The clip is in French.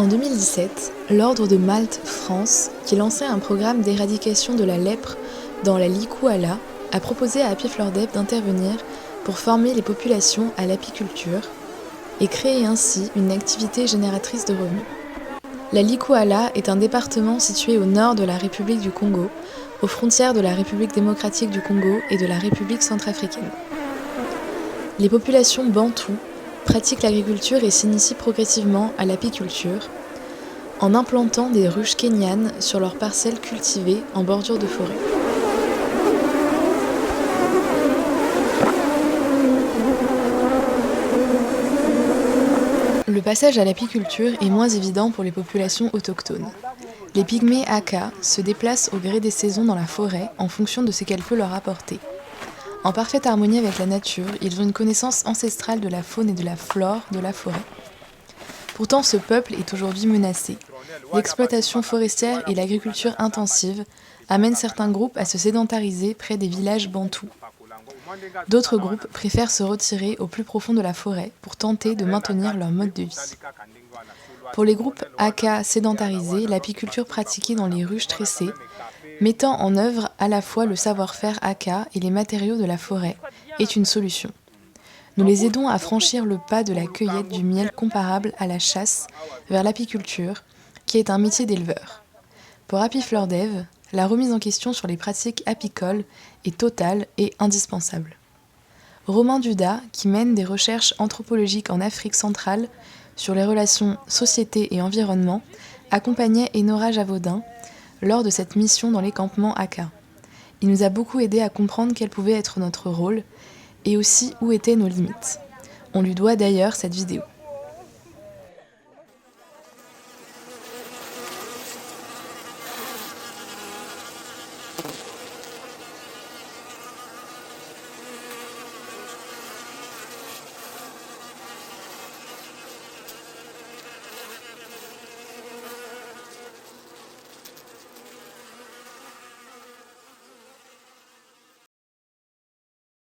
En 2017, l'Ordre de Malte France, qui lançait un programme d'éradication de la lèpre dans la Likuala, a proposé à Happy Fleur d'Ep d'intervenir pour former les populations à l'apiculture et créer ainsi une activité génératrice de revenus. La Likuala est un département situé au nord de la République du Congo, aux frontières de la République démocratique du Congo et de la République centrafricaine. Les populations bantoues pratiquent l'agriculture et s'initient progressivement à l'apiculture en implantant des ruches kenyanes sur leurs parcelles cultivées en bordure de forêt. Le passage à l'apiculture est moins évident pour les populations autochtones. Les pygmées Aka se déplacent au gré des saisons dans la forêt en fonction de ce qu'elle peut leur apporter. En parfaite harmonie avec la nature, ils ont une connaissance ancestrale de la faune et de la flore de la forêt. Pourtant, ce peuple est aujourd'hui menacé. L'exploitation forestière et l'agriculture intensive amènent certains groupes à se sédentariser près des villages bantous. D'autres groupes préfèrent se retirer au plus profond de la forêt pour tenter de maintenir leur mode de vie. Pour les groupes Aka sédentarisés, l'apiculture pratiquée dans les ruches tressées, mettant en œuvre à la fois le savoir-faire Aka et les matériaux de la forêt, est une solution. Nous les aidons à franchir le pas de la cueillette du miel comparable à la chasse vers l'apiculture, qui est un métier d'éleveur. Pour Happy Fleur d'Ep, la remise en question sur les pratiques apicoles est totale et indispensable. Romain Duda, qui mène des recherches anthropologiques en Afrique centrale sur les relations société et environnement, accompagnait Enora Javaudin lors de cette mission dans les campements Aka. Il nous a beaucoup aidé à comprendre quel pouvait être notre rôle et aussi où étaient nos limites. On lui doit d'ailleurs cette vidéo.